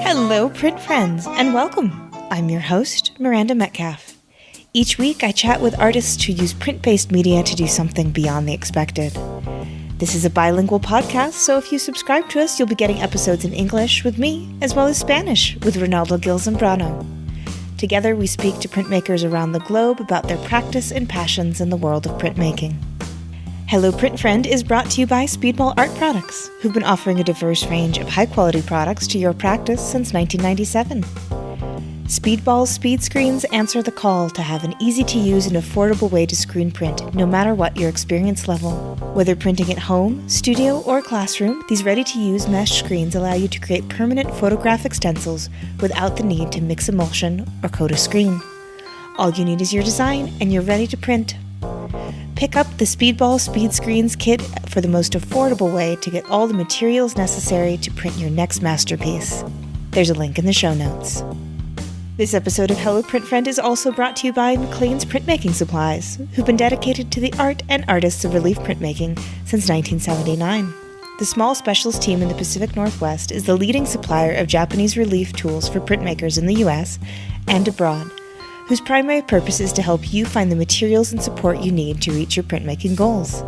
Hello, print friends, and welcome. I'm your host, Miranda Metcalf. Each week, I chat with artists who use print-based media to do something beyond the expected. This is a bilingual podcast, so if you subscribe to us, you'll be getting episodes in English with me, as well as Spanish with Ronaldo Gil Zambrano. Together, we speak to printmakers around the globe about their practice and passions in the world of printmaking. Hello Print Friend is brought to you by Speedball Art Products, who've been offering a diverse range of high-quality products to your practice since 1997. Speedball's speed screens answer the call to have an easy-to-use and affordable way to screen print, no matter what your experience level. Whether printing at home, studio, or classroom, these ready-to-use mesh screens allow you to create permanent photographic stencils without the need to mix emulsion or coat a screen. All you need is your design, and you're ready to print. Pick up the Speedball Speed Screens kit for the most affordable way to get all the materials necessary to print your next masterpiece. There's a link in the show notes. This episode of Hello Print Friend is also brought to you by McLean's Printmaking Supplies, who've been dedicated to the art and artists of relief printmaking since 1979. The small specials team in the Pacific Northwest is the leading supplier of Japanese relief tools for printmakers in the U.S. and abroad, whose primary purpose is to help you find the materials and support you need to reach your printmaking goals.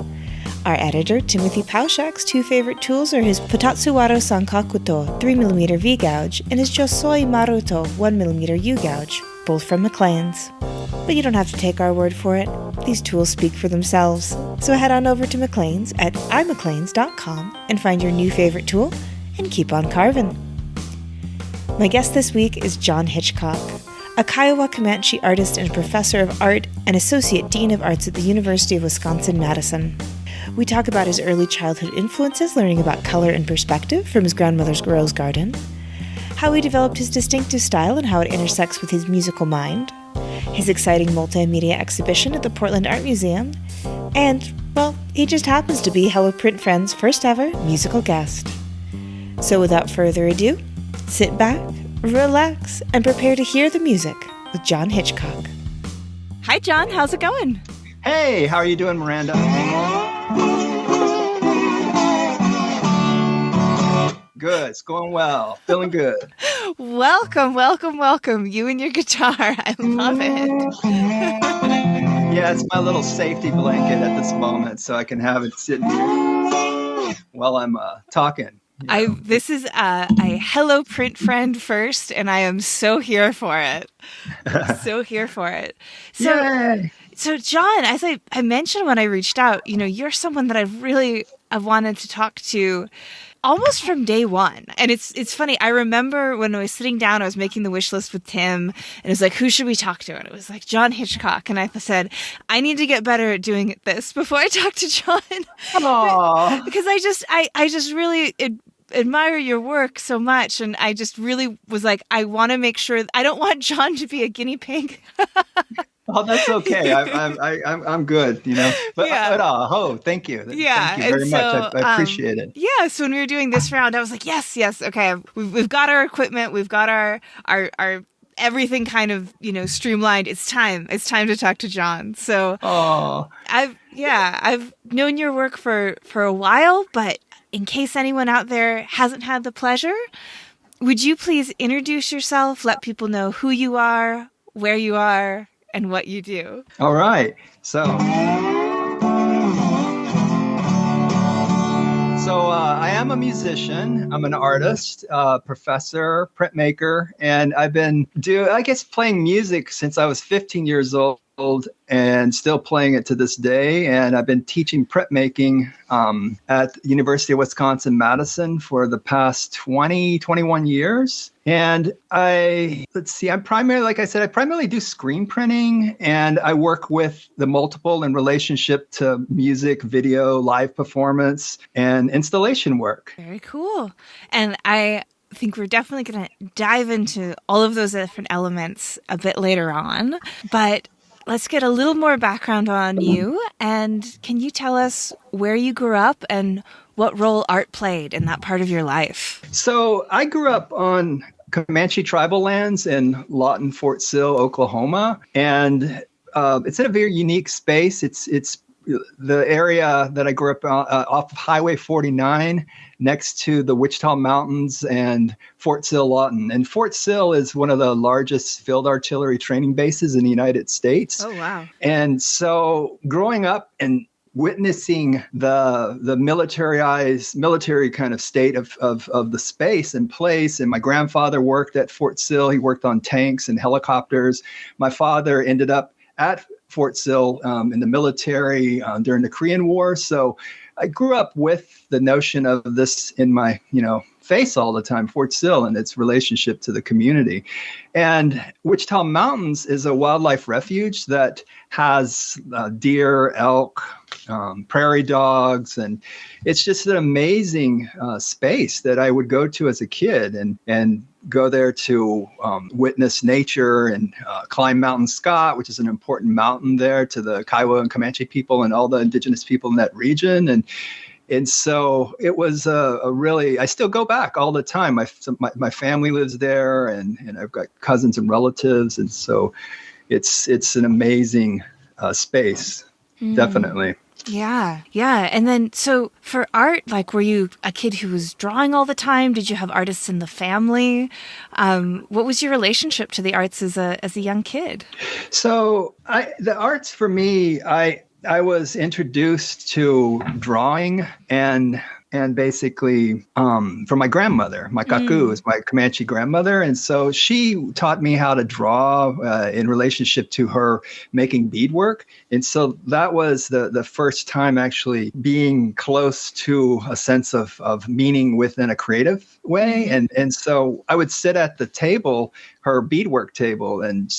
Our editor, Timothy Pauschak's two favorite tools are his Potatsuwaro Sankakuto 3mm V-gouge and his Josoi Maruto 1mm U-gouge, both from McLean's. But you don't have to take our word for it. These tools speak for themselves. So head on over to McLean's at imcleans.com and find your new favorite tool and keep on carving. My guest this week is John Hitchcock, a Kiowa Comanche artist and professor of art and associate dean of arts at the University of Wisconsin-Madison. We talk about his early childhood influences, learning about color and perspective from his grandmother's rose garden, how he developed his distinctive style and how it intersects with his musical mind, his exciting multimedia exhibition at the Portland Art Museum, and, well, he just happens to be Hello Print Friend's first ever musical guest. So without further ado, sit back, relax, and prepare to hear the music with John Hitchcock. Hi, John. How's it going? Hey, how are you doing, Miranda? Good. It's going well. Feeling good. Welcome, welcome, welcome. You and your guitar. I love it. Yeah, it's my little safety blanket at this moment, so I can have it sitting here while I'm talking. This is a Hello Print Friend first, and I am so here for it. So here for it. So, Yay! So John, as I mentioned when I reached out, you're someone that I've wanted to talk to almost from day one. And it's funny. I remember when I was sitting down, I was making the wish list with Tim, and it was like, who should we talk to? And it was like John Hitchcock. And I said, I need to get better at doing this before I talk to John. Aww. Because I just really admire your work so much, and I just really was like, I want to make sure I don't want John to be a guinea pig. Oh, that's okay. I'm good, But, yeah. Thank you. Yeah, Thank you very much. I appreciate it. Yeah. So when we were doing this round, I was like, yes. Okay, we've got our equipment, we've got our everything kind of streamlined. It's time to talk to John. So I've known your work for a while, but in case anyone out there hasn't had the pleasure, would you please introduce yourself, let people know who you are, where you are, and what you do? All right. So I am a musician. I'm an artist, professor, printmaker, and I've been playing music since I was 15 years old and still playing it to this day. And I've been teaching printmaking at the University of Wisconsin-Madison for the past 21 years. And I primarily do screen printing, and I work with the multiple in relationship to music, video, live performance, and installation work. Very cool. And I think we're definitely going to dive into all of those different elements a bit later on. But let's get a little more background on you. And can you tell us where you grew up and what role art played in that part of your life? So I grew up on Comanche tribal lands in Lawton, Fort Sill, Oklahoma. And it's in a very unique space. It's the area that I grew up off of Highway 49 next to the Wichita Mountains and Fort Sill-Lawton. And Fort Sill is one of the largest field artillery training bases in the United States. Oh, wow. And so growing up and witnessing the military kind of state of the space and place. And my grandfather worked at Fort Sill. He worked on tanks and helicopters. My father ended up at Fort Sill in the military during the Korean War. So I grew up with the notion of this in my, face all the time, Fort Sill and its relationship to the community. And Wichita Mountains is a wildlife refuge that has deer, elk, prairie dogs, and it's just an amazing space that I would go to as a kid and go there to witness nature and climb Mount Scott, which is an important mountain there to the Kiowa and Comanche people and all the indigenous people in that region. And so it was a really, I still go back all the time. My family lives there and I've got cousins and relatives. And so it's an amazing space, definitely. Yeah. Yeah. And then, so for art, like, were you a kid who was drawing all the time? Did you have artists in the family? What was your relationship to the arts as a young kid? So the arts for me, I was introduced to drawing and basically from my grandmother. My kaku is my Comanche grandmother. And so she taught me how to draw in relationship to her making beadwork. And so that was the first time actually being close to a sense of meaning within a creative way. And so I would sit at the table, her beadwork table, and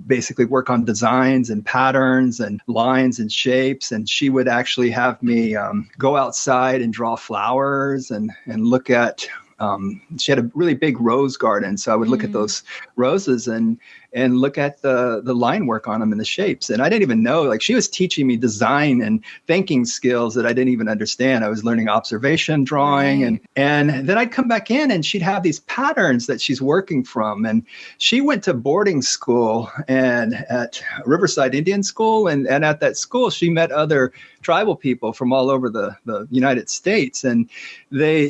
basically work on designs and patterns and lines and shapes. And she would actually have me go outside and draw flowers and look at, she had a really big rose garden. So I would look at those roses and look at the line work on them and the shapes. And I didn't even know, like, she was teaching me design and thinking skills that I didn't even understand. I was learning observation drawing. And then I'd come back in and she'd have these patterns that she's working from. And she went to boarding school and at Riverside Indian School. And at that school, she met other tribal people from all over the United States. And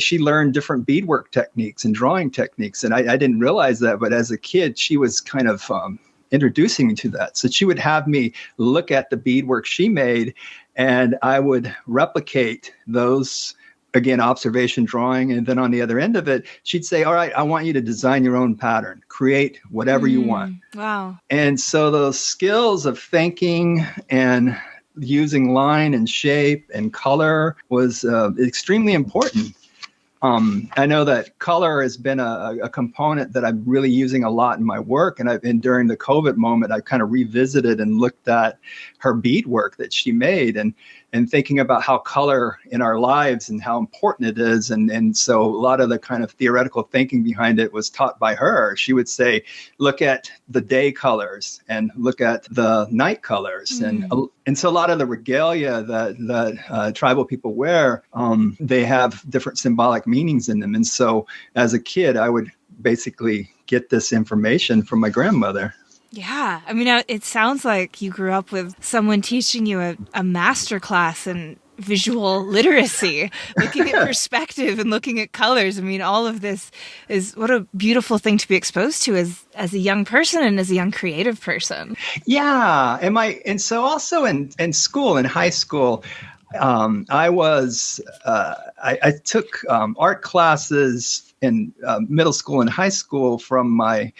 she learned different beadwork techniques and drawing techniques. And I didn't realize that, but as a kid, she was kind of introducing me to that. So she would have me look at the beadwork she made, and I would replicate those, again, observation drawing. And then on the other end of it, she'd say, all right, I want you to design your own pattern, create whatever you want. Wow. And so those skills of thinking and using line and shape and color was extremely important. I know that color has been a component that I'm really using a lot in my work. And during the COVID moment, I kind of revisited and looked at her beadwork that she made and thinking about how color in our lives and how important it is. And so a lot of the kind of theoretical thinking behind it was taught by her. She would say, look at the day colors and look at the night colors. And so a lot of the regalia that tribal people wear, they have different symbolic meanings in them. And so as a kid, I would basically get this information from my grandmother. Yeah. I mean, it sounds like you grew up with someone teaching you a master class in visual literacy, looking at perspective and looking at colors. I mean, all of this is what a beautiful thing to be exposed to as a young person and as a young creative person. Yeah. And so also in school, in high school, I took art classes in middle school and high school from my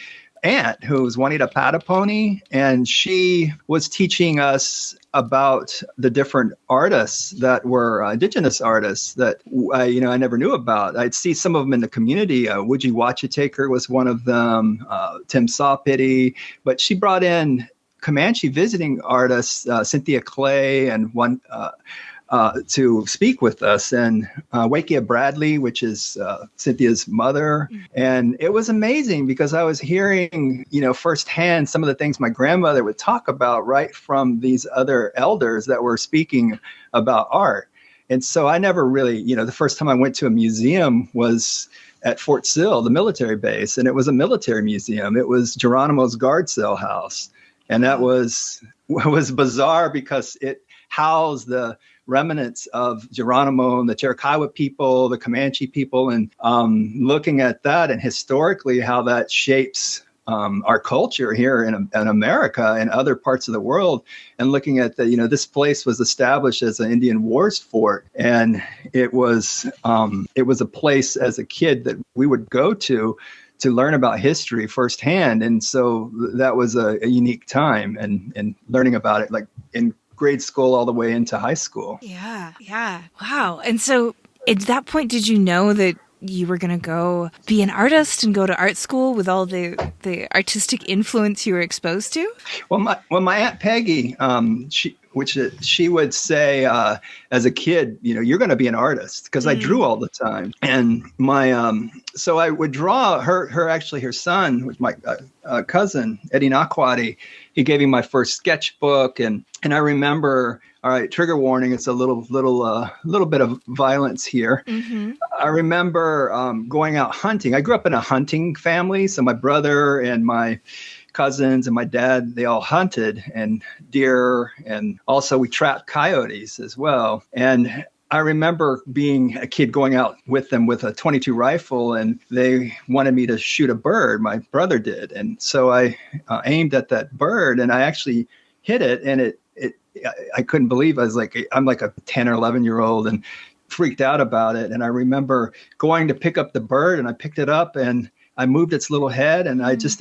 aunt, who was Juanita Pataponi, and she was teaching us about the different artists that were indigenous artists that I never knew about. I'd see some of them in the community. Woodgie Watchetaker was one of them, Tim Sawpity, but she brought in Comanche visiting artists, Cynthia Clay, and one to speak with us, and Wakia Bradley, which is Cynthia's mother. And it was amazing because I was hearing, firsthand some of the things my grandmother would talk about right from these other elders that were speaking about art. And so I never really, the first time I went to a museum was at Fort Sill, the military base, and it was a military museum. It was Geronimo's guard cell house. And that was bizarre because it house the remnants of Geronimo and the Chiricahua people, the Comanche people, and looking at that and historically how that shapes our culture here in America and other parts of the world, and looking at this place was established as an Indian wars fort, and it was a place as a kid that we would go to learn about history firsthand, and so that was a unique time, and learning about it like in grade school all the way into high school. Yeah. Wow. And so at that point, did you know that you were going to go be an artist and go to art school with all the artistic influence you were exposed to? Well, my Aunt Peggy, she would say as a kid, you're going to be an artist, because I drew all the time. And so I would draw her son, which my cousin, Eddie Nakwati. He gave me my first sketchbook. And I remember, all right, trigger warning, it's a little bit of violence here. Mm-hmm. I remember going out hunting. I grew up in a hunting family. So my brother and my cousins and my dad, they all hunted, and deer, and also we trapped coyotes as well. And I remember being a kid going out with them with a .22 rifle, and they wanted me to shoot a bird. My brother did. And so I aimed at that bird, and I actually hit it, and I couldn't believe I'm like a 10 or 11-year-old and freaked out about it. And I remember going to pick up the bird, and I picked it up and I moved its little head, and I just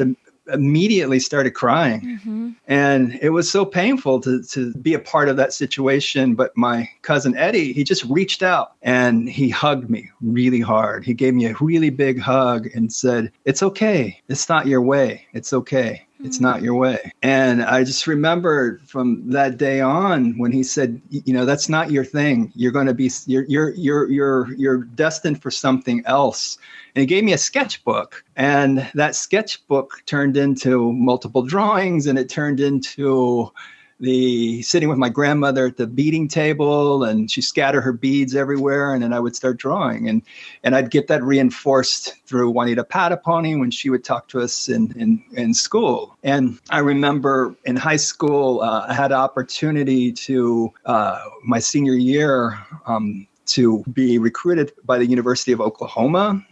immediately started crying. Mm-hmm. And it was so painful to be a part of that situation. But my cousin Eddie, he just reached out and he hugged me really hard. He gave me a really big hug and said, "It's okay. It's not your way. It's okay. It's not your way." And I just remember from that day on when he said, that's not your thing. You're going to be, you're destined for something else. And he gave me a sketchbook, and that sketchbook turned into multiple drawings, and it turned into the sitting with my grandmother at the beading table, and she scattered her beads everywhere. And then I would start drawing, and I'd get that reinforced through Juanita Patapony when she would talk to us in school. And I remember in high school, I had an opportunity to, my senior year, to be recruited by the University of Oklahoma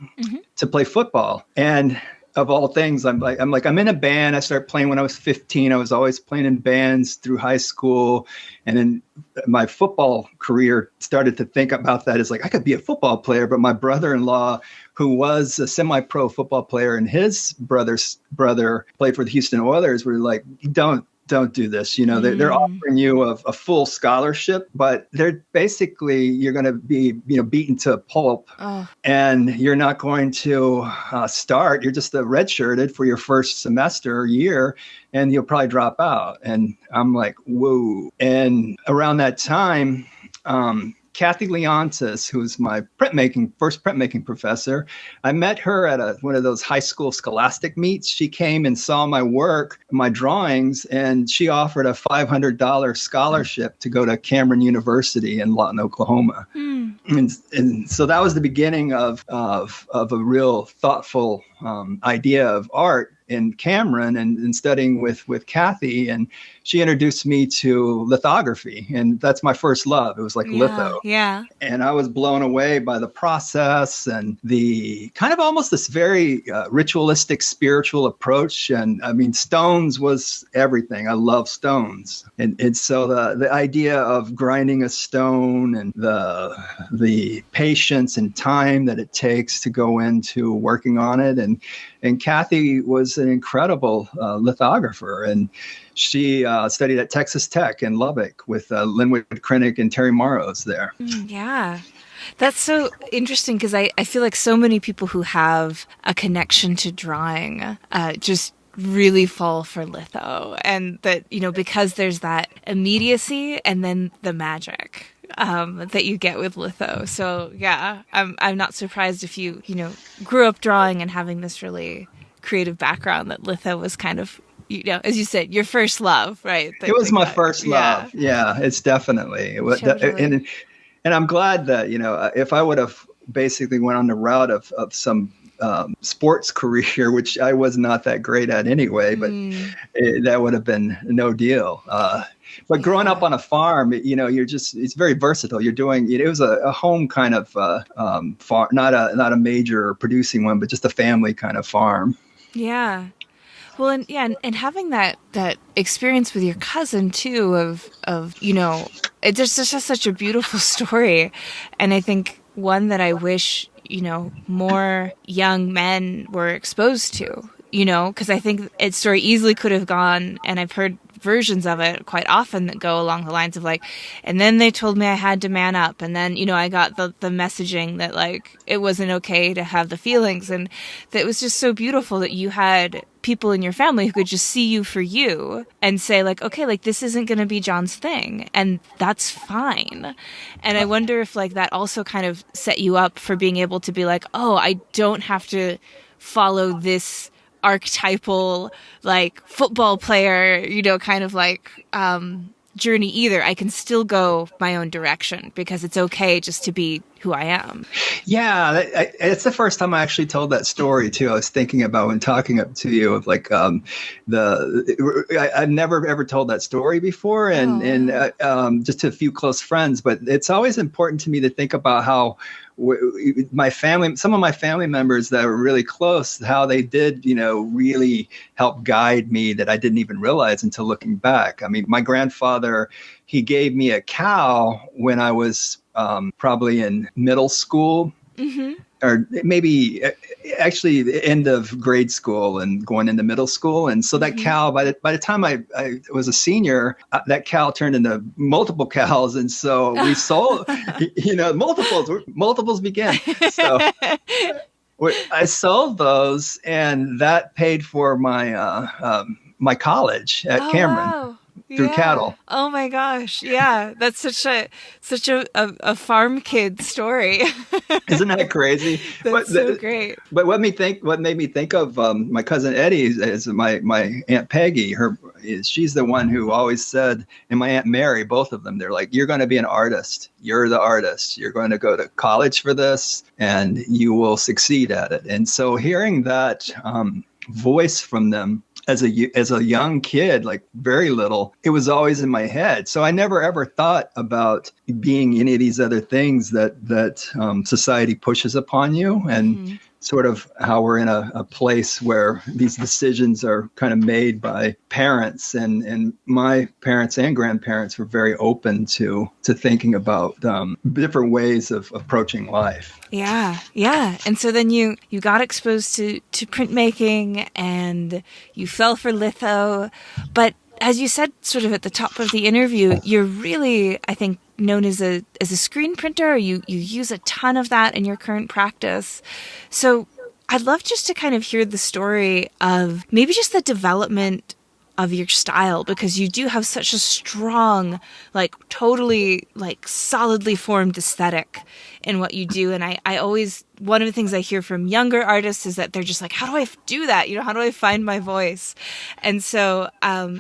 to play football. And of all things, I'm in a band. I started playing when I was 15. I was always playing in bands through high school. And then my football career started to think about that as I could be a football player. But my brother-in-law, who was a semi-pro football player, and his brother's brother played for the Houston Oilers, were like, don't do this. They're offering you a full scholarship, but they're basically, you're going to be, beaten to a pulp, and you're not going to start. You're just redshirted for your first semester or year, and you'll probably drop out. And I'm like, whoa. And around that time, Kathy Leontis, who's my first printmaking professor, I met her at one of those high school scholastic meets. She came and saw my work, my drawings, and she offered a $500 scholarship to go to Cameron University in Lawton, Oklahoma. And so that was the beginning of a real thoughtful idea of art in Cameron, and studying with Kathy, and she introduced me to lithography, and that's my first love. It was litho. Yeah. And I was blown away by the process and the kind of almost this very ritualistic, spiritual approach. And I mean, stones was everything. I love stones. And so the idea of grinding a stone and the patience and time that it takes to go into working on it. And Kathy was an incredible lithographer, and she studied at Texas Tech in Lubbock with Linwood Krennick and Terry Morrows there. Yeah. That's so interesting, because I feel like so many people who have a connection to drawing just really fall for litho, and that, because there's that immediacy and then the magic that you get with litho. So yeah, I'm not surprised if you grew up drawing and having this really creative background, that litho was kind of, as you said, your first love, right? It was my first love. Yeah, it's definitely. It was, totally. And I'm glad that, if I would have basically went on the route of some sports career, which I was not that great at anyway, but that would have been no deal. But growing up on a farm, it's very versatile. You're doing, it was a home kind of farm, not a major producing one, but just a family kind of farm. Yeah. Well, and having that experience with your cousin too, of it's just such a beautiful story, and I think one that I wish more young men were exposed to, because I think its story easily could have gone, and I've heard versions of it quite often that go along the lines of like, and then they told me I had to man up, and then I got the messaging that like it wasn't okay to have the feelings, and that was just so beautiful that you had people in your family who could just see you for you and say like, okay, like this isn't going to be John's thing, and that's fine. And I wonder if like that also kind of set you up for being able to be like, oh, I don't have to follow this archetypal like football player, kind of like journey either. I can still go my own direction because it's okay just to be who I am. Yeah, it's the first time I actually told that story too. I was thinking about when talking up to you of like I've never ever told that story before, and just to a few close friends. But it's always important to me to think about how my family, some of my family members that were really close, how they did, really help guide me that I didn't even realize until looking back. I mean, my grandfather, he gave me a cow when I was probably in middle school, or maybe actually the end of grade school and going into middle school. And so that cow, by the time I was a senior, that cow turned into multiple cows. And so we sold, multiples began. So I sold those, and that paid for my my college at Cameron. Wow. Through cattle. Oh my gosh. Yeah. That's such a farm kid story. Isn't that crazy? That's so great. But what made me think of my cousin Eddie is my Aunt Peggy. She's the one who always said, and my Aunt Mary, both of them, they're like, you're going to be an artist. You're the artist. You're going to go to college for this, and you will succeed at it. And so hearing that voice from them, as a young kid, like very little, it was always in my head. So I never ever thought about being any of these other things that society pushes upon you, and sort of how we're in a place where these decisions are kind of made by parents, and my parents and grandparents were very open to thinking about different ways of approaching life. Yeah. And so then you got exposed to printmaking, and you fell for litho. But as you said sort of at the top of the interview, you're really, I think, known as a screen printer. You use a ton of that in your current practice. So I'd love just to kind of hear the story of maybe just the development of your style, because you do have such a strong, like totally like solidly formed aesthetic in what you do. And I always, one of the things I hear from younger artists is that they're just like, how do I do that? How do I find my voice? And so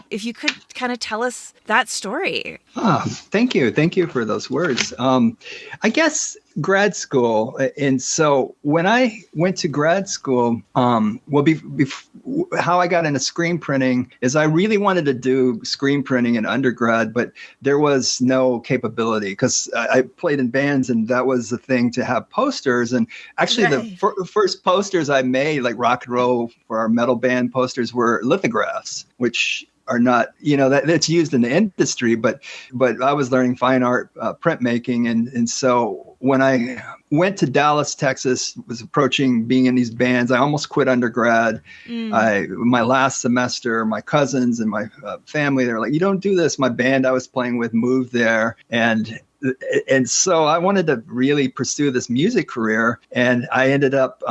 if you could kind of tell us that story. Thank you. Thank you for those words. I guess grad school. And so when I went to grad school, how I got into screen printing is I really wanted to do screen printing in undergrad, but there was no capability because I played in bands, and that was the thing to have posters. And actually the first posters I made, like rock and roll for our metal band posters, were lithographs, which are not, that's used in the industry, but I was learning fine art printmaking. And so when I went to Dallas, Texas, was approaching being in these bands, I almost quit undergrad. My last semester, my cousins and my family, they're like, you don't do this. My band I was playing with moved there. And so I wanted to really pursue this music career. And I ended up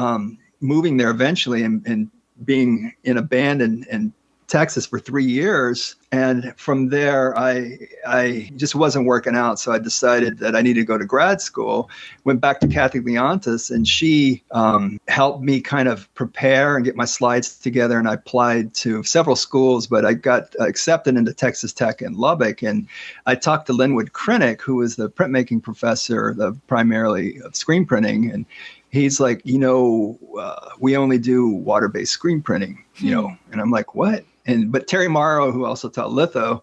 moving there eventually and being in a band in Texas for 3 years. And from there, I just wasn't working out. So I decided that I needed to go to grad school, went back to Kathy Leontis, and she helped me kind of prepare and get my slides together. And I applied to several schools, but I got accepted into Texas Tech in Lubbock. And I talked to Linwood Krennick, who was the printmaking professor, primarily of screen printing. And he's like, we only do water-based screen printing, and I'm like, what? But Terry Morrow, who also taught litho,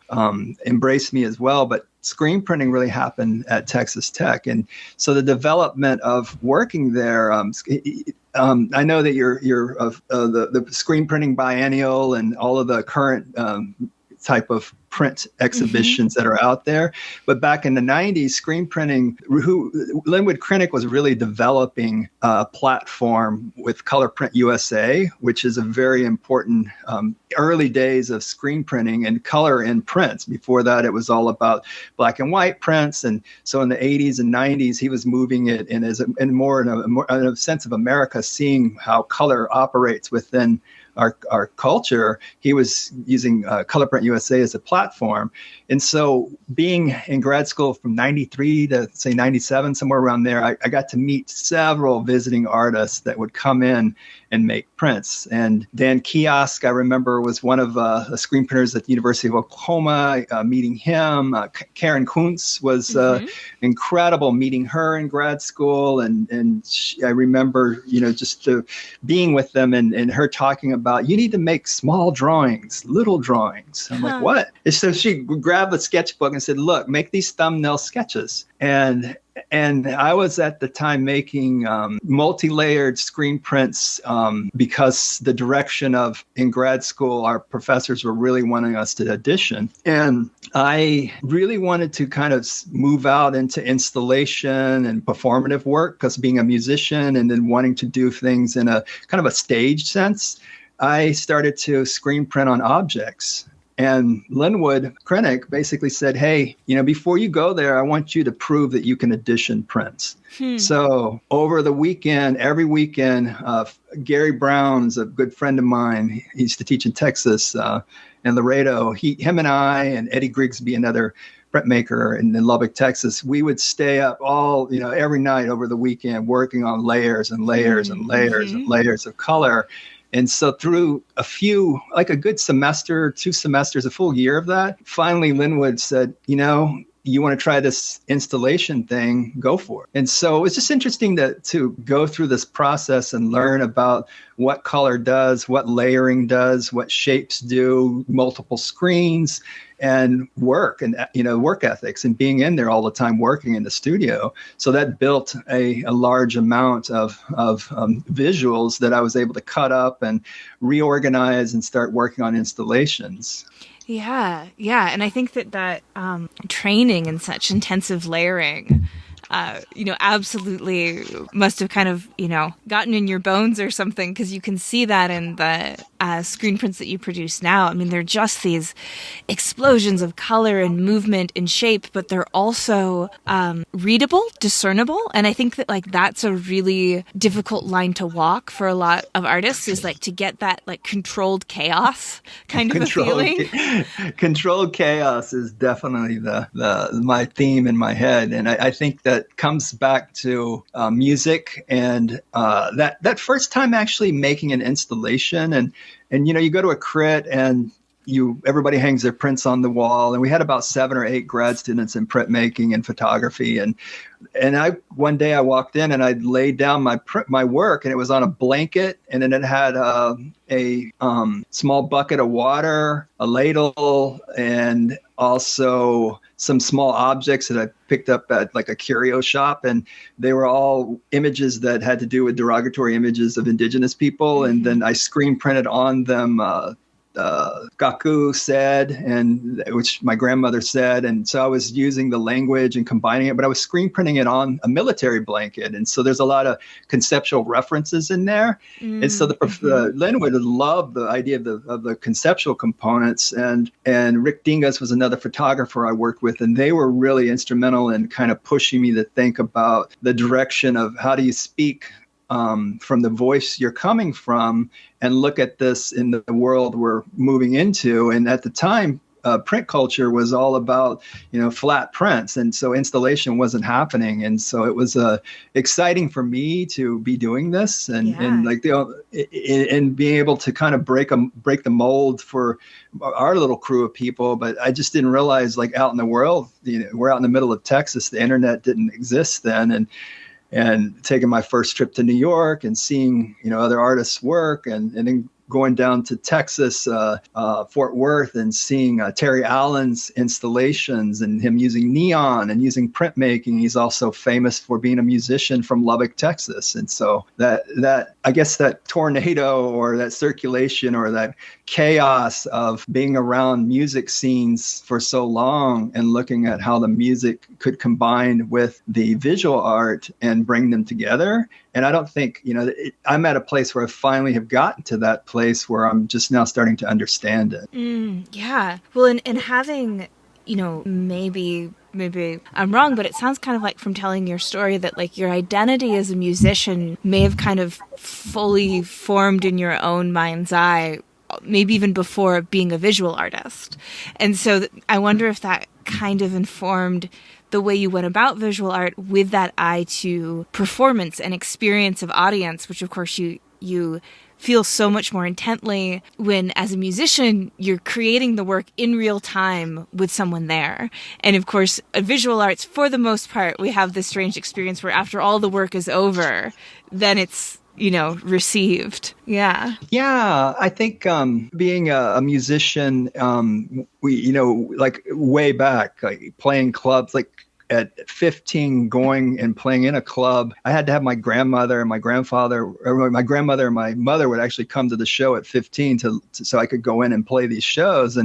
embraced me as well. But screen printing really happened at Texas Tech. And so the development of working there, I know that you're of the screen printing biennial and all of the current type of print exhibitions that are out there. But back in the 90s, screen printing, Linwood Krinick was really developing a platform with Color Print USA, which is a very important early days of screen printing and color in prints. Before that, it was all about black and white prints. And so in the 80s and 90s, he was moving it in a sense of America, seeing how color operates within our culture. He was using Color Print USA as a platform. And so being in grad school from 93 to say 97, somewhere around there, I got to meet several visiting artists that would come in and make prints. And Dan Kiosk, I remember, was one of the screen printers at the University of Oklahoma, meeting him. Karen Kuntz was incredible, meeting her in grad school. And I remember, just being with them and her talking about, you need to make small drawings, little drawings. I'm like, what? And so she grabbed a sketchbook and said, look, make these thumbnail sketches. And I was at the time making multi-layered screen prints because the direction in grad school, our professors were really wanting us to audition. And I really wanted to kind of move out into installation and performative work, because being a musician and then wanting to do things in a kind of a staged sense, I started to screen print on objects. And Linwood Krinick basically said, hey, before you go there, I want you to prove that you can edition prints. So over the weekend, every weekend, Gary Brown's a good friend of mine. He used to teach in Texas and Laredo. Him and I and Eddie Grigsby, another printmaker in Lubbock, Texas, we would stay up every night over the weekend working on layers and layers and layers and layers of color. And so through a good semester, 2 semesters, a full year of that, finally Linwood said, you want to try this installation thing, go for it. And so it was just interesting to go through this process and learn about what color does, what layering does, what shapes do, multiple screens, and work ethics, and being in there all the time working in the studio. So that built a large amount of visuals that I was able to cut up and reorganize and start working on installations. Yeah. And I think that training in such intensive layering, absolutely must have kind of, gotten in your bones or something, because you can see that in the screen prints that you produce now. I mean, they're just these explosions of color and movement and shape, but they're also readable, discernible. And I think that that's a really difficult line to walk for a lot of artists, is to get that controlled chaos kind of a feeling. Controlled chaos is definitely my theme in my head. And I think that comes back to music and that first time actually making an installation. And you go to a crit and everybody hangs their prints on the wall. And we had about 7 or 8 grad students in printmaking and photography. And one day I walked in and I laid down my work, and it was on a blanket, and then it had a small bucket of water, a ladle, and also some small objects that I picked up at a curio shop. And they were all images that had to do with derogatory images of indigenous people. And then I screen printed on them Gaku said, and which my grandmother said. And so I was using the language and combining it, but I was screen printing it on a military blanket. And so there's a lot of conceptual references in there. And so the Linwood loved the idea of the conceptual components. And Rick Dingus was another photographer I worked with, and they were really instrumental in kind of pushing me to think about the direction of how do you speak from the voice you're coming from, and look at this in the world we're moving into. And at the time, print culture was all about, flat prints. And so installation wasn't happening. And so it was exciting for me to be doing this and being able to kind of break the mold for our little crew of people. But I just didn't realize, out in the world, we're out in the middle of Texas, the internet didn't exist then. and taking my first trip to New York and seeing, other artists work, and then going down to Texas, Fort Worth, and seeing Terry Allen's installations and him using neon and using printmaking. He's also famous for being a musician from Lubbock, Texas. And so that I guess that tornado or that circulation or that chaos of being around music scenes for so long and looking at how the music could combine with the visual art and bring them together. And I don't think, I'm at a place where I finally have gotten to that place where I'm just now starting to understand it. Yeah. Well, and having, maybe I'm wrong, but it sounds kind of like from telling your story that like your identity as a musician may have kind of fully formed in your own mind's eye, maybe even before being a visual artist. And so I wonder if that kind of informed the way you went about visual art with that eye to performance and experience of audience, which of course you feel so much more intently when, as a musician, you're creating the work in real time with someone there. And of course, visual arts, for the most part, we have this strange experience where after all the work is over, then it's received. Yeah. Yeah. I think being a musician, we, like way back, like playing clubs, like at 15, going and playing in a club, I had to have my grandmother and my grandfather, or my grandmother and my mother would actually come to the show at 15 so I could go in and play these shows.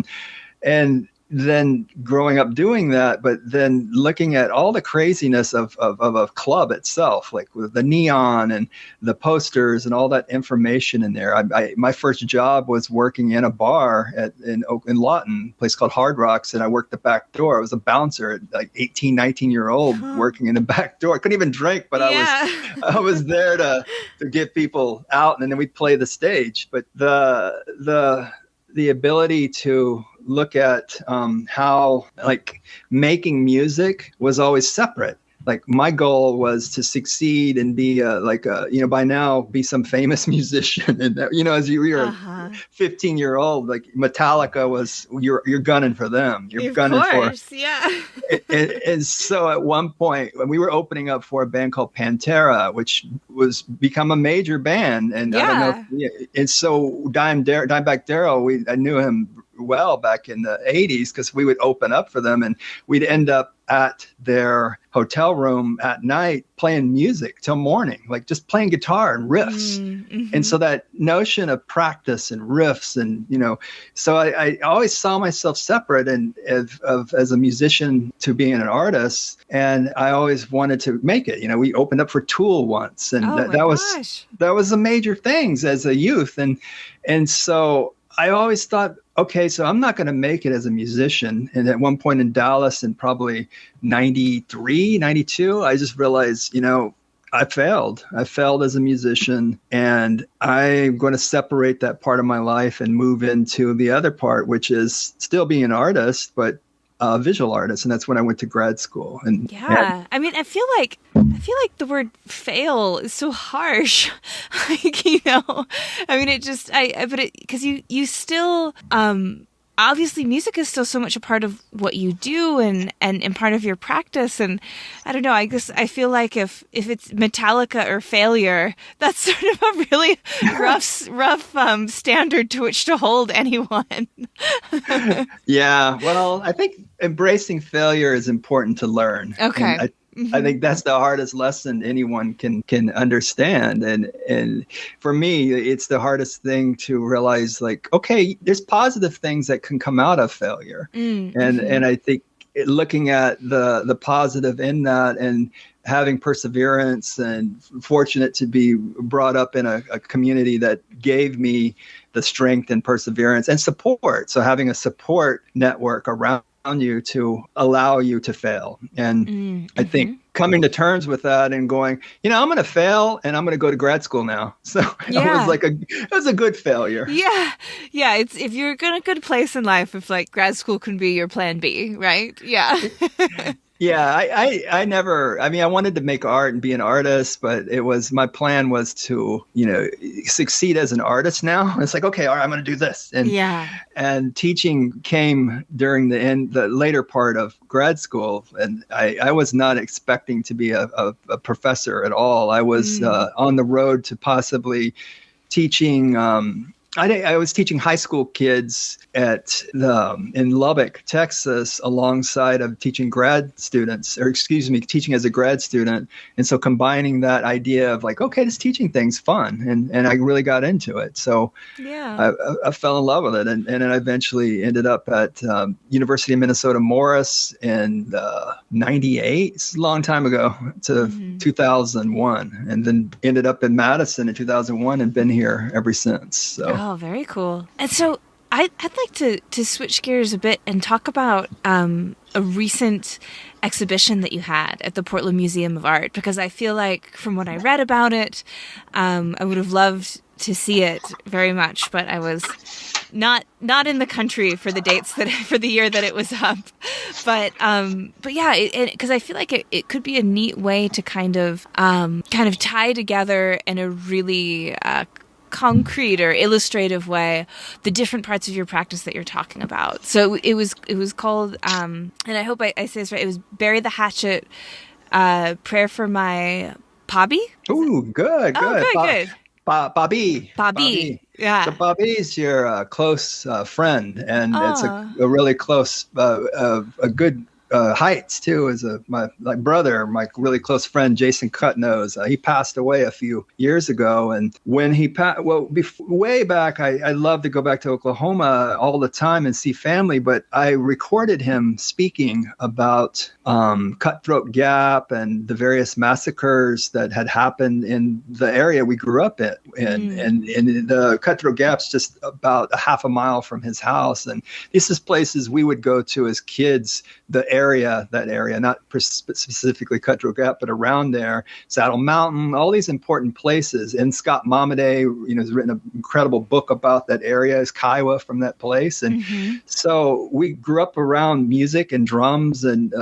And then growing up doing that, but then looking at all the craziness of a club itself, like with the neon and the posters and all that information in there. My first job was working in a bar in Lawton, a place called Hard Rocks, and I worked the back door. I was a bouncer, like 18, 19-year-old working in the back door. I couldn't even drink, but I was there to get people out, and then we'd play the stage. But the ability to look at how like making music was always separate. Like my goal was to succeed and be by now be some famous musician. And as you were a 15-year-old, like Metallica was, you're gunning for them. You're gunning for. Yeah. And so at one point when we were opening up for a band called Pantera, which was become a major band, and I don't know. And so Dimebag Darrell, I knew him well back in the 80s because we would open up for them, and we'd end up at their hotel room at night playing music till morning, like just playing guitar and riffs. And so that notion of practice and riffs and, so I always saw myself separate and as a musician to being an artist. And I always wanted to make it. We opened up for Tool once, and that was the major things as a youth. And so I always thought, okay, so I'm not going to make it as a musician. And at one point in Dallas in probably 93, 92, I just realized, I failed. I failed as a musician, and I'm going to separate that part of my life and move into the other part, which is still being an artist, but a visual artist. And that's when I went to grad school. And I mean, I feel like the word fail is so harsh. Like, I mean, because you still, obviously music is still so much a part of what you do and part of your practice. And I don't know, I guess I feel like if it's Metallica or failure, that's sort of a really rough standard to which to hold anyone. Yeah. Well, I think embracing failure is important to learn. Okay. I think that's the hardest lesson anyone can understand. And for me, it's the hardest thing to realize, like, okay, there's positive things that can come out of failure. And I think looking at the positive in that and having perseverance, and fortunate to be brought up in a community that gave me the strength and perseverance and support. So having a support network around you to allow you to fail. And I think coming to terms with that and going, I'm going to fail and I'm going to go to grad school now. So it was a good failure. Yeah. Yeah. It's, if you're in a good place in life, if like grad school can be your plan B, right? Yeah. Yeah, I never, I mean, I wanted to make art and be an artist, but my plan was to, succeed as an artist now. It's like, okay, all right, I'm going to do this. Yeah. And teaching came during the later part of grad school. And I was not expecting to be a professor at all. I was on the road to possibly teaching, I was teaching high school kids in Lubbock, Texas, alongside of teaching teaching as a grad student. And so combining that idea of like, okay, this teaching thing's fun. And I really got into it. So Yeah. I fell in love with it. And then I eventually ended up at University of Minnesota Morris in 98. It's a long time ago, to 2001. And then ended up in Madison in 2001 and been here ever since. So. Oh, very cool. And so I'd like to switch gears a bit and talk about a recent exhibition that you had at the Portland Museum of Art, because I feel like from what I read about it, I would have loved to see it very much, but I was not in the country for the dates for the year that it was up. But yeah, because I feel like it could be a neat way to kind of tie together in a really concrete or illustrative way the different parts of your practice that you're talking about. So it was called and I hope I say this right, it was Bury the Hatchet, Prayer for My Bobby. Ooh, good. Oh, good. Bobby. Yeah. So Bobby's your close friend, and it's a really close, a good Heights too is my brother, my really close friend Jason Cutnose. He passed away a few years ago, and when he passed, way back, I love to go back to Oklahoma all the time and see family. But I recorded him speaking about Cutthroat Gap and the various massacres that had happened in the area we grew up in. And the Cutthroat Gap's just about a half a mile from his house, and this is places we would go to as kids. That area, not specifically Cutthroat Gap, but around there, Saddle Mountain, all these important places. And Scott Momaday, has written an incredible book about that area, is Kiowa from that place. And so we grew up around music and drums and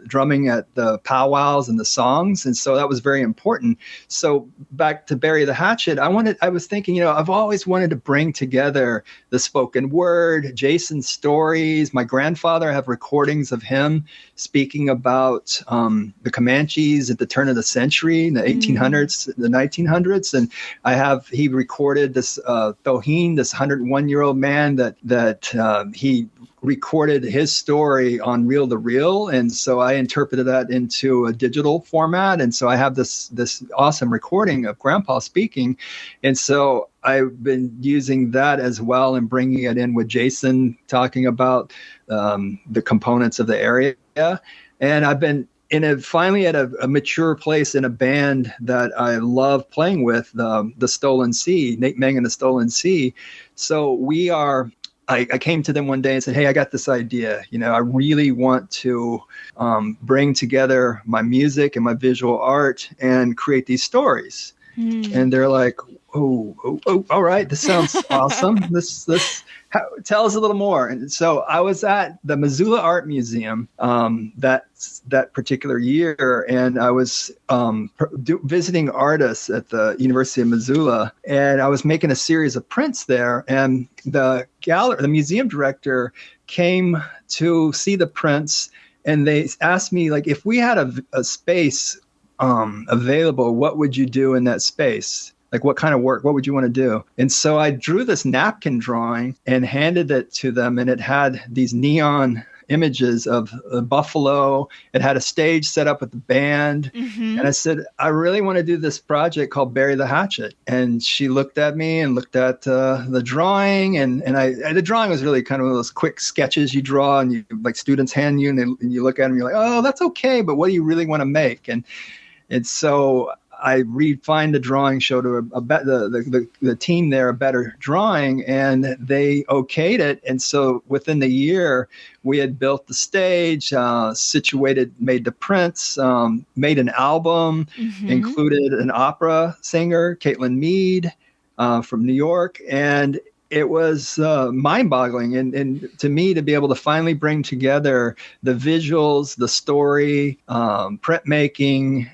drumming at the powwows and the songs. And so that was very important. So back to Bury the Hatchet, I was thinking, I've always wanted to bring together the spoken word, Jason's stories. My grandfather, I have recordings of him speaking about the Comanches at the turn of the century, in the 1800s, the 1900s. And he recorded this Thoheen, this 101-year-old man that he recorded his story on reel-to-reel. And so I interpreted that into a digital format. And so I have this awesome recording of Grandpa speaking. And so I've been using that as well and bringing it in with Jason, talking about the components of the area. And I've been finally at a mature place in a band that I love playing with, the Stolen Sea, Nate Meng and the Stolen Sea. So I came to them one day and said, hey, I got this idea. I really want to bring together my music and my visual art and create these stories. And they're like, oh, all right, this sounds awesome. Tell us a little more. And so I was at the Missoula Art Museum that particular year, and I was visiting artists at the University of Missoula, and I was making a series of prints there. And the museum director came to see the prints, and they asked me, if we had a space available, what would you do in that space? What kind of work, what would you want to do? And so I drew this napkin drawing and handed it to them, and it had these neon images of a buffalo. It had a stage set up with the band. And I said, I really want to do this project called Bury the Hatchet. And she looked at me and looked at the drawing. And the drawing was really kind of one of those quick sketches you draw, and students hand you, and you look at them, you're like, oh, that's okay, but what do you really want to make? And so I refined the drawing, showed the team there a better drawing, and they okayed it. And so within the year, we had built the stage, made the prints, made an album, included an opera singer, Caitlin Mead from New York, and it was mind-boggling, and to me, to be able to finally bring together the visuals, the story, printmaking,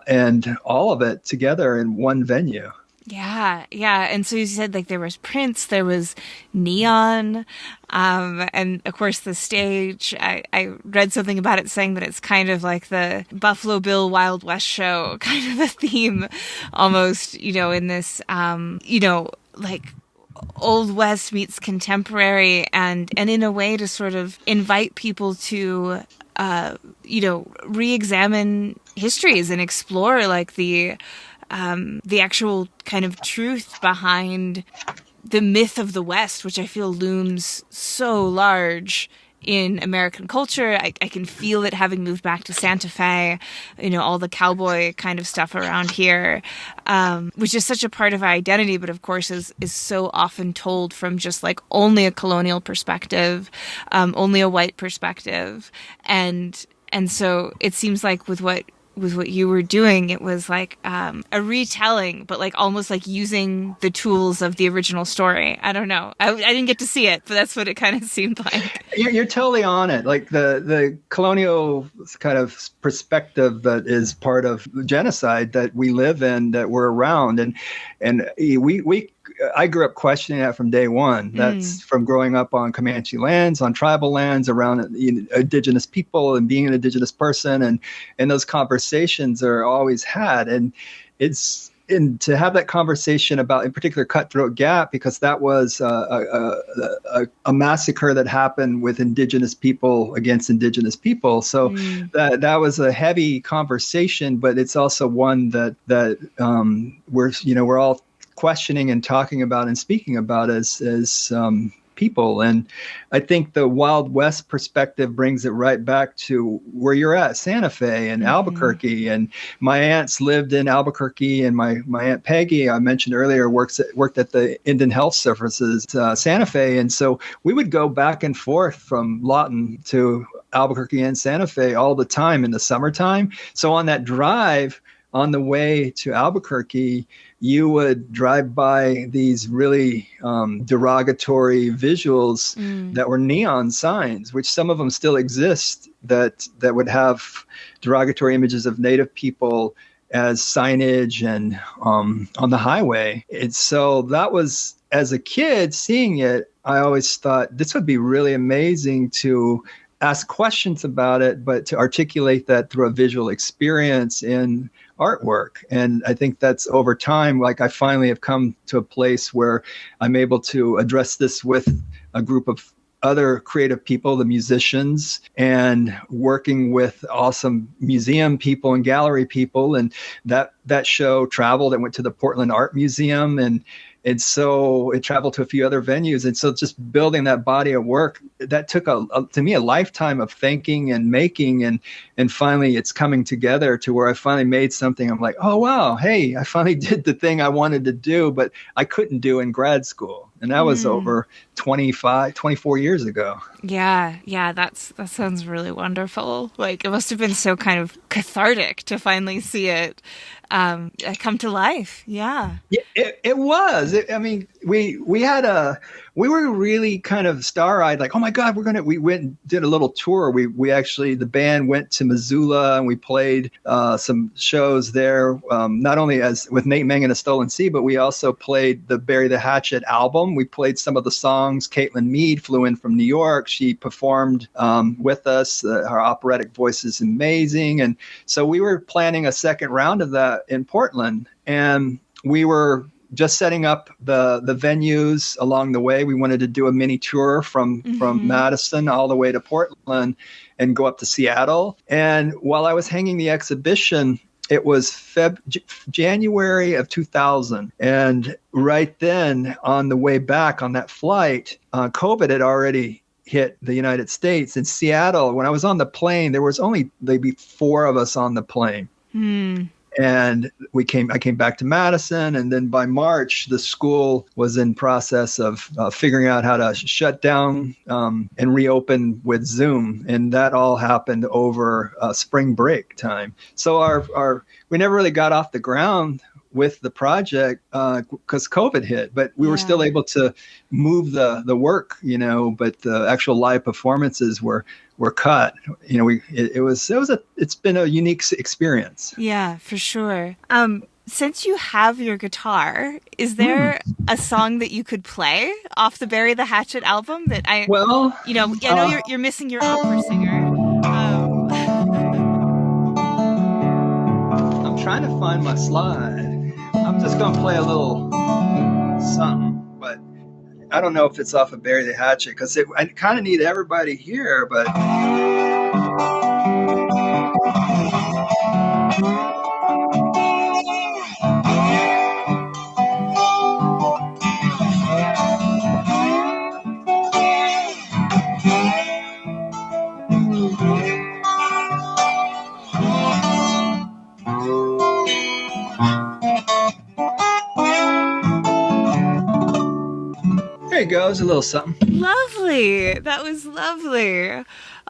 and all of it together in one venue. Yeah, yeah. And so you said like there was prints, there was neon, and of course the stage. I read something about it saying that it's kind of like the Buffalo Bill Wild West show kind of a theme almost, in this, like Old West meets contemporary, and in a way to sort of invite people to re-examine histories and explore like the actual kind of truth behind the myth of the West, which I feel looms so large in American culture. I can feel it having moved back to Santa Fe, all the cowboy kind of stuff around here, which is such a part of our identity, but of course is so often told from just like only a colonial perspective, only a white perspective. And so it seems like with what you were doing, it was like a retelling, but like almost like using the tools of the original story. I don't know. I didn't get to see it, but that's what it kind of seemed like. You're totally on it. Like the colonial kind of perspective that is part of genocide that we live in, that we're around, and I grew up questioning that from day one. That's from growing up on Comanche lands, on tribal lands, around indigenous people, and being an indigenous person, and those conversations are always had. And to have that conversation about, in particular, Cutthroat Gap, because that was a massacre that happened with indigenous people against indigenous people. So that was a heavy conversation, but it's also one that we're all questioning and talking about and speaking about as people. And I think the Wild West perspective brings it right back to where you're at, Santa Fe and Albuquerque. And my aunts lived in Albuquerque, and my Aunt Peggy, I mentioned earlier, worked at the Indian Health Services, Santa Fe. And so we would go back and forth from Lawton to Albuquerque and Santa Fe all the time in the summertime. So on that drive, on the way to Albuquerque, you would drive by these really derogatory visuals that were neon signs, which some of them still exist, that would have derogatory images of Native people as signage and on the highway. And so that was, as a kid seeing it, I always thought this would be really amazing to ask questions about it, but to articulate that through a visual experience in artwork. And I think that's over time, like I finally have come to a place where I'm able to address this with a group of other creative people, the musicians, and working with awesome museum people and gallery people. And that show traveled and went to the Portland Art Museum, and so it traveled to a few other venues. And so just building that body of work, that took to me a lifetime of thinking and making, and finally it's coming together to where I finally made something. I'm like, oh, wow, hey, I finally did the thing I wanted to do, but I couldn't do in grad school. And that was over 24 years ago. Yeah, that sounds really wonderful. Like it must have been so kind of cathartic to finally see it come to life. Yeah, it was. I mean, we were really kind of star-eyed, like, oh my God, we went and did a little tour. We actually, the band went to Missoula and we played some shows there, not only with Nate Meng and A Stolen Sea, but we also played the Bury the Hatchet album. We played some of the songs. Caitlin Mead flew in from New York. She performed with us. Her operatic voice is amazing. And so we were planning a second round of that in Portland, and we were just setting up the venues along the way. We wanted to do a mini tour from Madison all the way to Portland and go up to Seattle. And while I was hanging the exhibition, it was January of 2000. And right then, on the way back on that flight, COVID had already hit the United States. In Seattle, when I was on the plane, there was only maybe 4 of us on the plane. And I came back to Madison, and then by March, the school was in process of figuring out how to shut down and reopen with Zoom, and that all happened over spring break time. So we never really got off the ground with the project because COVID hit, but we were still able to move the work, but the actual live performances were cut. It's been a unique experience. Yeah, for sure. Since you have your guitar, is there a song that you could play off the Bury the Hatchet album that I know you're missing your opera singer. I'm trying to find my slide. I'm just going to play a little something, but I don't know if it's off of Bury the Hatchet because I kind of need everybody here, but... There you go. It was a little something. Lovely. That was lovely.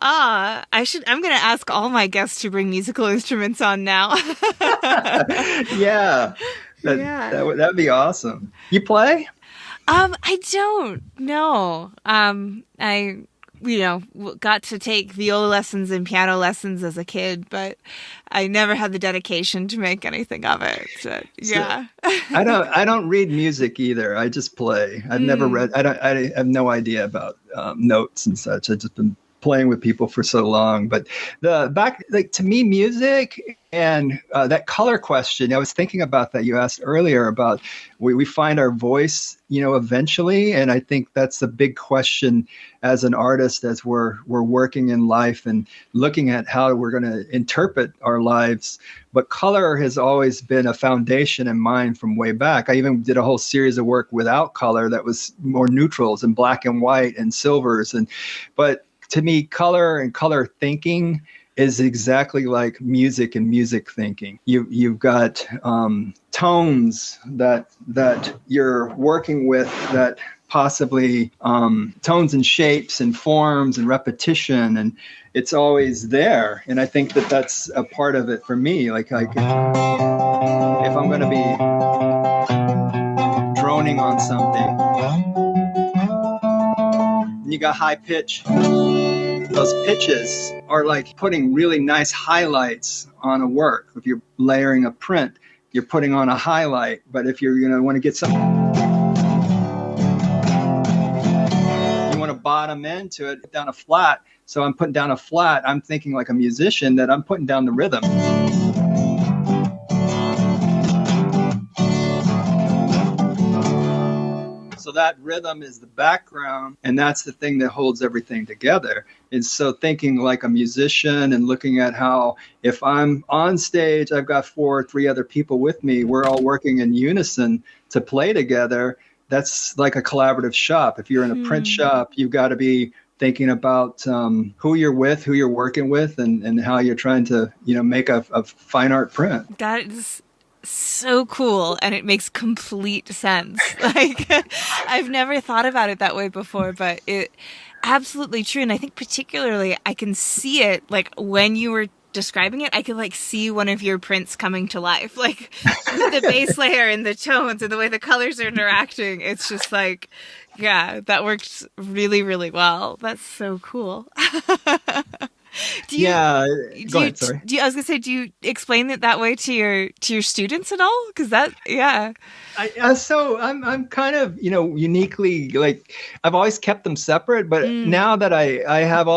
I'm going to ask all my guests to bring musical instruments on now. Yeah. That'd be awesome. You play? I don't. No. I got to take viola lessons and piano lessons as a kid, but I never had the dedication to make anything of it. So, yeah. I don't read music either. I just play. I've never read. I have no idea about notes and such. I've just been playing with people for so long. But to me, music and that color question, I was thinking about that you asked earlier about we find our voice, eventually. And I think that's the big question as an artist, as we're working in life and looking at how we're going to interpret our lives. But color has always been a foundation in mine from way back. I even did a whole series of work without color that was more neutrals and black and white and silvers. But to me, color and color thinking is exactly like music and music thinking. You've got tones that you're working with that possibly tones and shapes and forms and repetition, and it's always there. And I think that's a part of it for me. Like if I'm going to be droning on something, and you got high pitch. Those pitches are like putting really nice highlights on a work. If you're layering a print, you're putting on a highlight. But if you're going to want to get something, you want to bottom into it, put down a flat. So I'm putting down a flat. I'm thinking like a musician that I'm putting down the rhythm. So that rhythm is the background, and that's the thing that holds everything together. And so thinking like a musician and looking at how if I'm on stage, I've got 4 or 3 other people with me, we're all working in unison to play together. That's like a collaborative shop. If you're in a print shop, you've got to be thinking about who you're with, who you're working with, and how you're trying to, make a fine art print. That is so cool, and it makes complete sense. Like, I've never thought about it that way before, but it absolutely true. And I think particularly I can see it, like when you were describing it, I could like see one of your prints coming to life, like with the base layer and the tones and the way the colors are interacting. It's just like, yeah, that works really, really well. That's so cool. Go ahead, sorry. I was gonna say, do you explain it that way to your students at all? Because I'm kind of uniquely, like, I've always kept them separate, but now that I have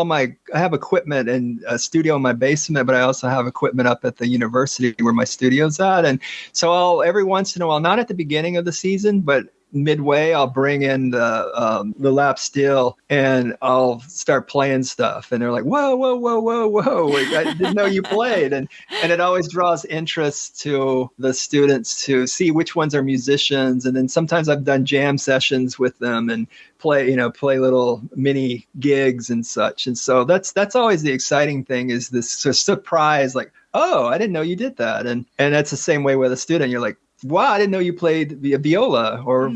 equipment and a studio in my basement, but I also have equipment up at the university where my studio's at, and so I'll every once in a while, not at the beginning of the season, but midway, I'll bring in the lap steel and I'll start playing stuff, and they're like, whoa, like, I didn't know you played, and it always draws interest to the students to see which ones are musicians. And then sometimes I've done jam sessions with them and play little mini gigs and such. And so that's always the exciting thing, is this surprise, like, oh, I didn't know you did that. And that's the same way with a student. You're like wow, I didn't know you played the viola or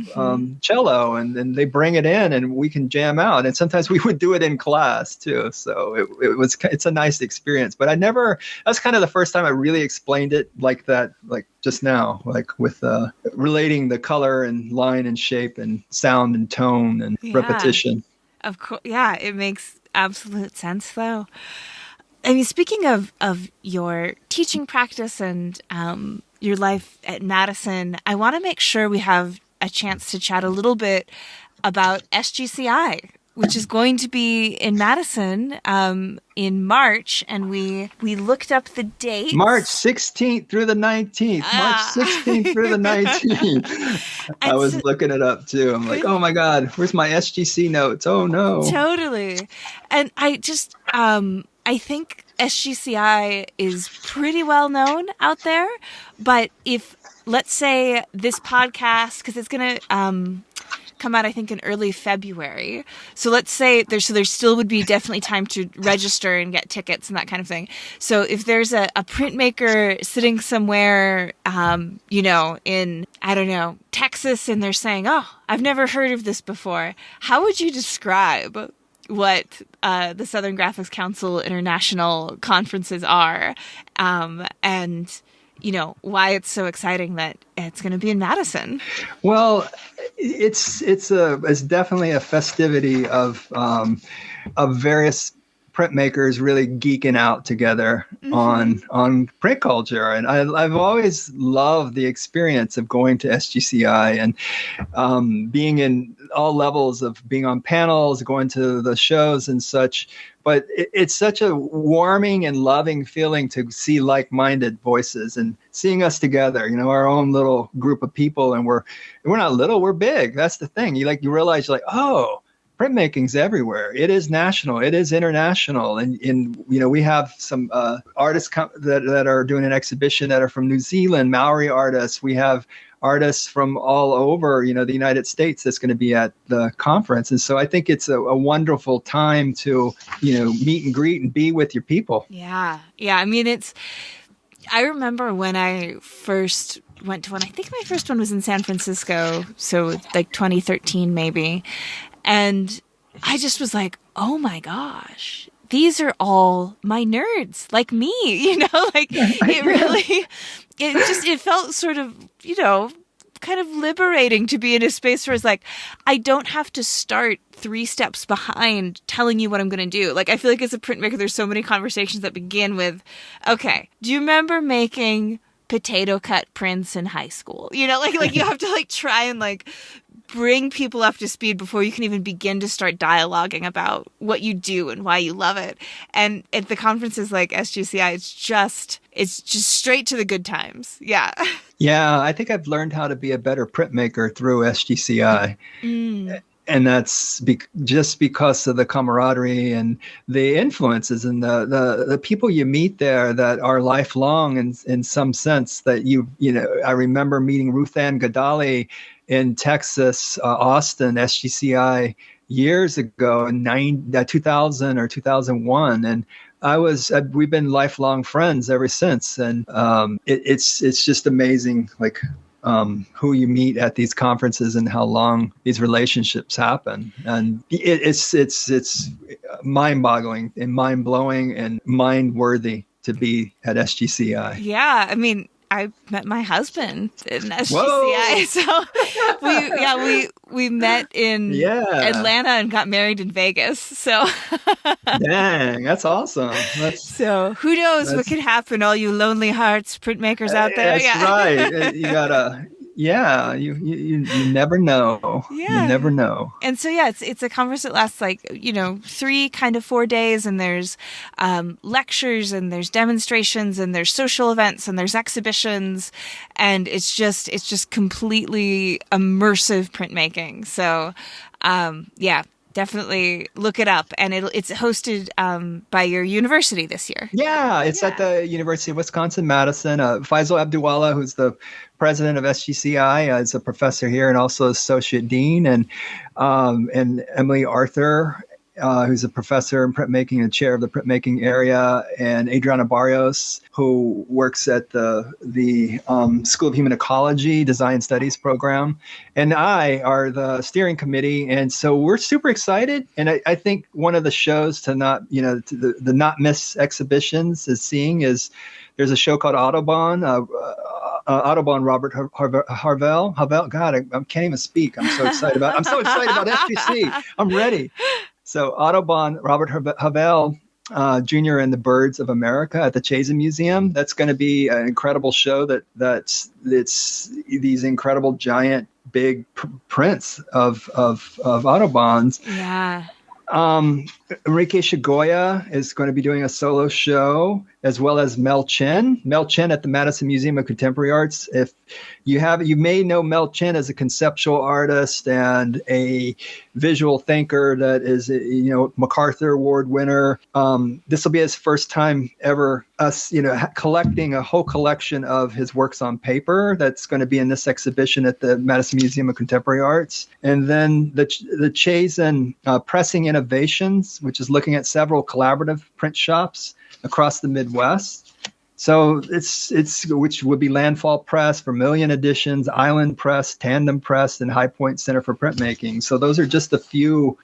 cello, and then they bring it in and we can jam out. And sometimes we would do it in class too. So it's a nice experience, but that's kind of the first time I really explained it like that, like just now, like with relating the color and line and shape and sound and tone and repetition. Of course. Yeah. It makes absolute sense though. I mean, speaking of your teaching practice and your life at Madison, I want to make sure we have a chance to chat a little bit about SGCI, which is going to be in Madison in March, and we looked up the date. March 16th through the 19th. March 16th through the 19th. I was looking it up too. I'm like, oh my God, where's my SGC notes? Oh no. Totally. And I just, I think SGCI is pretty well known out there, but if, let's say this podcast, because it's going to come out, I think, in early February. So let's say there still would be definitely time to register and get tickets and that kind of thing. So if there's a printmaker sitting somewhere, in, I don't know, Texas, and they're saying, oh, I've never heard of this before, how would you describe what the Southern Graphics Council International conferences are, and why it's so exciting that it's going to be in Madison? Well, it's definitely a festivity of various printmakers really geeking out together on print culture, and I've always loved the experience of going to SGCI and being in all levels of being on panels, going to the shows and such. But it's such a warming and loving feeling to see like-minded voices and seeing us together, our own little group of people. And we're not little, we're big. That's the thing. You realize oh, printmaking's everywhere. It is national. It is international. And we have some artists that are doing an exhibition that are from New Zealand, Maori artists. We have artists from all over, the United States that's going to be at the conference. And so I think it's a wonderful time to, meet and greet and be with your people. Yeah. Yeah. I mean, I remember when I first went to one, I think my first one was in San Francisco. So like 2013, maybe. And I just was like, oh my gosh, these are all my nerds like me, it really, it felt sort of, kind of liberating to be in a space where it's like, I don't have to start 3 steps behind telling you what I'm going to do. Like, I feel like as a printmaker, there's so many conversations that begin with, okay, do you remember making potato cut prints in high school? You have to try and bring people up to speed before you can even begin to start dialoguing about what you do and why you love it. And at the conferences like SGCI, it's just straight to the good times. Yeah. Yeah, I think I've learned how to be a better printmaker through SGCI. And that's just because of the camaraderie and the influences and the people you meet there that are lifelong in some sense that I remember meeting Ruth Ann Gadali in Texas, Austin, SGCI years ago in 2000 or 2001. And we've been lifelong friends ever since. And it's just amazing, who you meet at these conferences and how long these relationships happen. And it's mind-boggling and mind-blowing and mind-worthy to be at SGCI. Yeah, I mean, I met my husband in SGCI. So we met in Atlanta and got married in Vegas. So dang, that's awesome. So who knows what could happen, all you lonely hearts printmakers out there. That's right. You gotta you never know. Yeah. You never know. And so it's a conference that lasts 3 kind of 4 days, and there's lectures and there's demonstrations and there's social events and there's exhibitions, and it's just completely immersive printmaking. So definitely look it up. And it's hosted by your university this year. Yeah, it's at the University of Wisconsin-Madison. Faisal Abdulwala, who's the president of SGCI, is a professor here and also associate dean, and Emily Arthur who's a professor in printmaking and chair of the printmaking area, and Adriana Barrios, who works at the School of Human Ecology Design Studies program, and I are the steering committee. And so we're super excited. And I think one of the shows to not, the not miss exhibitions is there's a show called Audubon. Audubon Robert Harvell. God, I can't even speak. I'm so excited about FGC. I'm ready. So Audubon Robert Harvell Jr. and the Birds of America at the Chazen Museum. That's going to be an incredible show. It's these incredible giant big prints of Audubons. Yeah. Enrique Shigoya is going to be doing a solo show, as well as Mel Chen at the Madison Museum of Contemporary Arts. If you may know Mel Chen as a conceptual artist and a visual thinker that is, MacArthur Award winner. This will be his first time ever collecting a whole collection of his works on paper. That's going to be in this exhibition at the Madison Museum of Contemporary Arts. And then the Chazen Pressing Innovations, which is looking at several collaborative print shops across the Midwest. So it's which would be Landfall Press, Vermilion Editions, Island Press, Tandem Press, and High Point Center for Printmaking. So those are just a few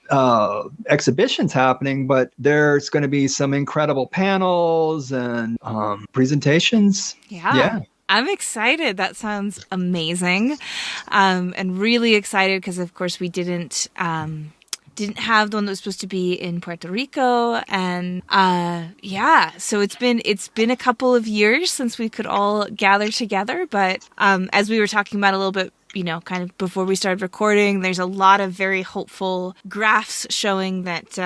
exhibitions happening, but there's going to be some incredible panels and presentations. Yeah. I'm excited. That sounds amazing. And really excited because, of course, we didn't have the one that was supposed to be in Puerto Rico. And so it's been a couple of years since we could all gather together. But as we were talking about a little bit, kind of before we started recording, there's a lot of very hopeful graphs showing that,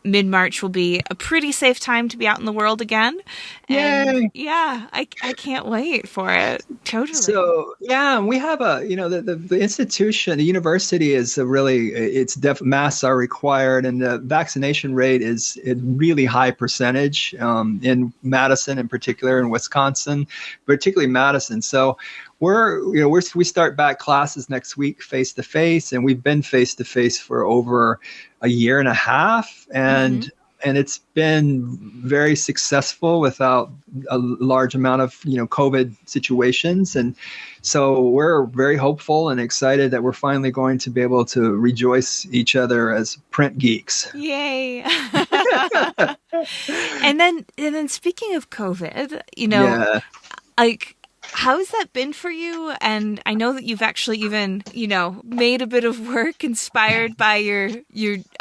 mid-March will be a pretty safe time to be out in the world again. And Yay! Yeah, I can't wait for it. Totally. So, we have the institution, the university is masks are required, and the vaccination rate is a really high percentage in Madison in particular, in Wisconsin, particularly Madison. So we start back classes next week face to face, and we've been face to face for over a year and a half, and it's been very successful without a large amount of COVID situations, and so we're very hopeful and excited that we're finally going to be able to rejoice each other as print geeks. Yay! And then speaking of COVID, how's that been for you? And I know that you've actually even, made a bit of work inspired by your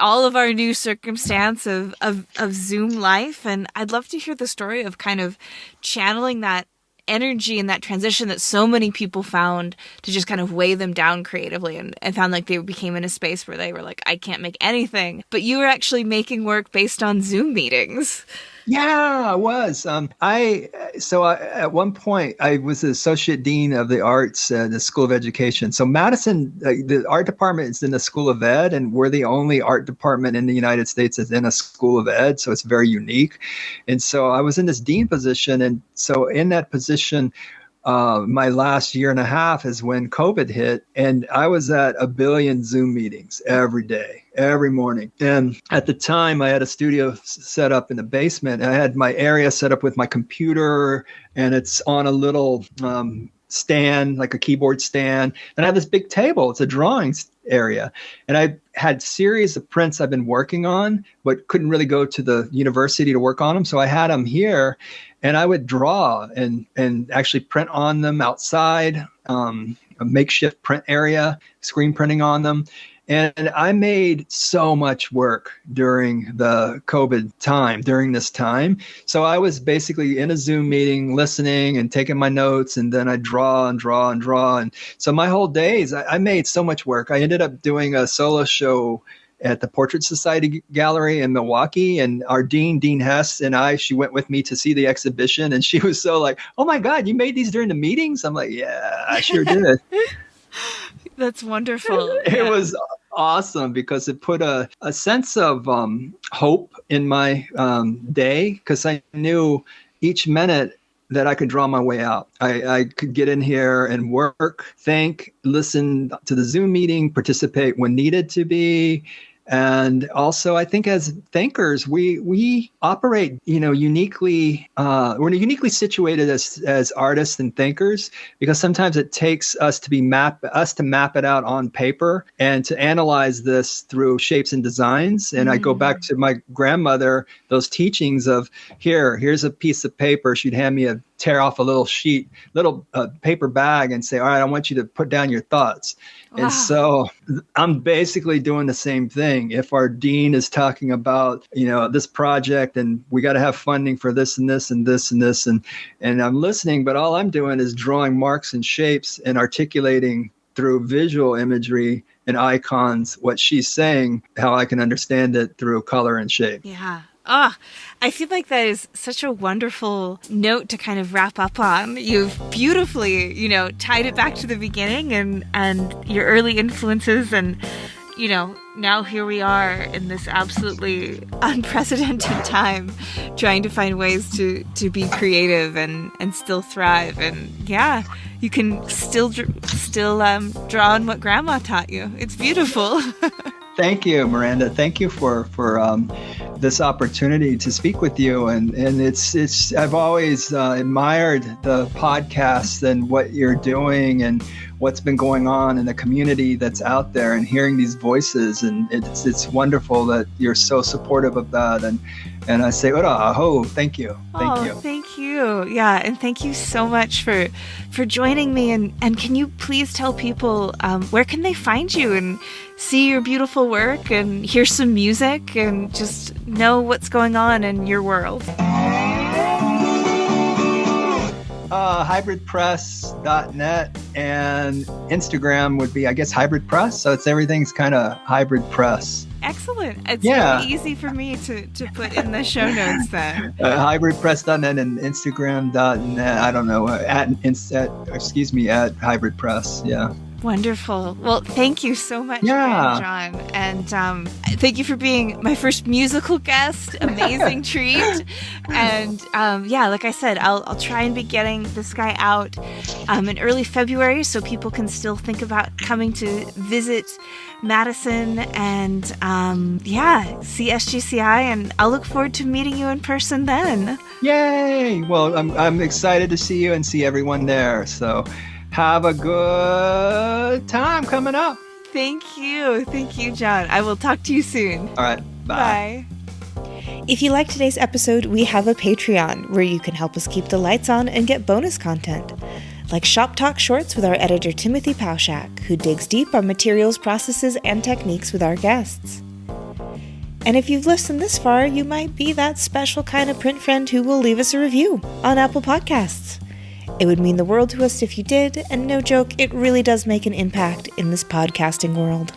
all of our new circumstance of Zoom life. And I'd love to hear the story of kind of channeling that energy and that transition that so many people found to just kind of weigh them down creatively and found like they became in a space where they were like, I can't make anything. But you were actually making work based on Zoom meetings. Yeah, I was. At one point, I was the associate dean of the arts at the School of Education. So Madison, the art department is in the School of Ed, and we're the only art department in the United States that's in a School of Ed. So it's very unique. And so I was in this dean position. And so in that position, my last year and a half is when COVID hit, and I was at a billion Zoom meetings every day, every morning. And at the time, I had a studio set up in the basement. I had my area set up with my computer, and it's on a little stand, like a keyboard stand. And I have this big table. It's a drawings area. And I had series of prints I've been working on, but couldn't really go to the university to work on them. So I had them here, and I would draw and actually print on them outside, a makeshift print area, screen printing on them. And I made so much work during the COVID time, during this time. So I was basically in a Zoom meeting, listening and taking my notes, and then I draw and draw and draw. And so my whole days, I made so much work. I ended up doing a solo show at the Portrait Society Gallery in Milwaukee, and our Dean Hess, and she went with me to see the exhibition, and she was so like, oh my God, you made these during the meetings? I'm like, yeah, I sure did. That's wonderful. It was awesome because it put a sense of hope in my day, because I knew each minute that I could draw my way out. I could get in here and work, think, listen to the Zoom meeting, participate when needed to be, And also, I think as thinkers, we operate, uniquely. We're uniquely situated as artists and thinkers, because sometimes it takes us to map it out on paper and to analyze this through shapes and designs. And I go back to my grandmother, those teachings of here's a piece of paper. She'd hand me tear off a little paper bag and say, all right, I want you to put down your thoughts. Wow. And so I'm basically doing the same thing. If our dean is talking about, this project and we got to have funding for this and this and this and this, and I'm listening, but all I'm doing is drawing marks and shapes and articulating through visual imagery and icons what she's saying, how I can understand it through color and shape. Yeah. I feel like that is such a wonderful note to kind of wrap up on. You've beautifully, tied it back to the beginning and your early influences, and, now here we are in this absolutely unprecedented time, trying to find ways to be creative and still thrive. And yeah, you can still draw on what Grandma taught you. It's beautiful. Thank you, Miranda. Thank you for this opportunity to speak with you. And it's I've always admired the podcast and what you're doing and what's been going on in the community that's out there, and hearing these voices. And it's wonderful that you're so supportive of that. And I say, ora aho, thank you. Thank you. Thank you. Yeah. And thank you so much for joining me. And can you please tell people where can they find you and see your beautiful work and hear some music and just know what's going on in your world? Hybridpress.net, and Instagram would be, I guess, Hybrid Press. So everything's kind of Hybrid Press. Excellent. It's very easy for me to put in the show notes then. Hybridpress.net and Instagram.net. I don't know, at Hybrid Press. Yeah. Wonderful. Well, thank you so much, again, John. And thank you for being my first musical guest. Amazing treat. And like I said, I'll try and be getting this guy out in early February so people can still think about coming to visit Madison and see SGCI. And I'll look forward to meeting you in person then. Yay! Well, I'm excited to see you and see everyone there. So have a good time coming up. Thank you. Thank you, John. I will talk to you soon. All right. Bye. If you like today's episode, we have a Patreon where you can help us keep the lights on and get bonus content, like Shop Talk Shorts with our editor Timothy Pauschak, who digs deep on materials, processes, and techniques with our guests. And if you've listened this far, you might be that special kind of print friend who will leave us a review on Apple Podcasts. It would mean the world to us if you did, and no joke, it really does make an impact in this podcasting world.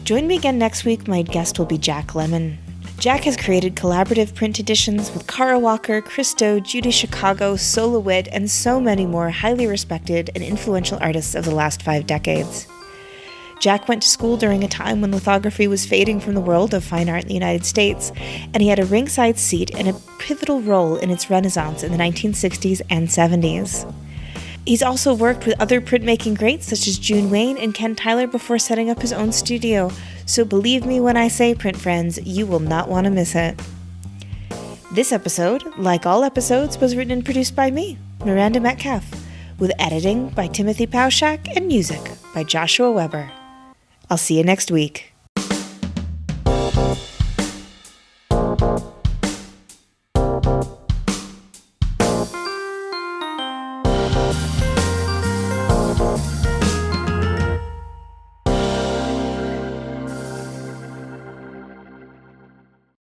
Join me again next week. My guest will be Jack Lemmon. Jack has created collaborative print editions with Kara Walker, Christo, Judy Chicago, Sola Witt, and so many more highly respected and influential artists of the last 5 decades. Jack went to school during a time when lithography was fading from the world of fine art in the United States, and he had a ringside seat and a pivotal role in its renaissance in the 1960s and 70s. He's also worked with other printmaking greats such as June Wayne and Ken Tyler before setting up his own studio, so believe me when I say, print friends, you will not want to miss it. This episode, like all episodes, was written and produced by me, Miranda Metcalf, with editing by Timothy Pauschak and music by Joshua Weber. I'll see you next week.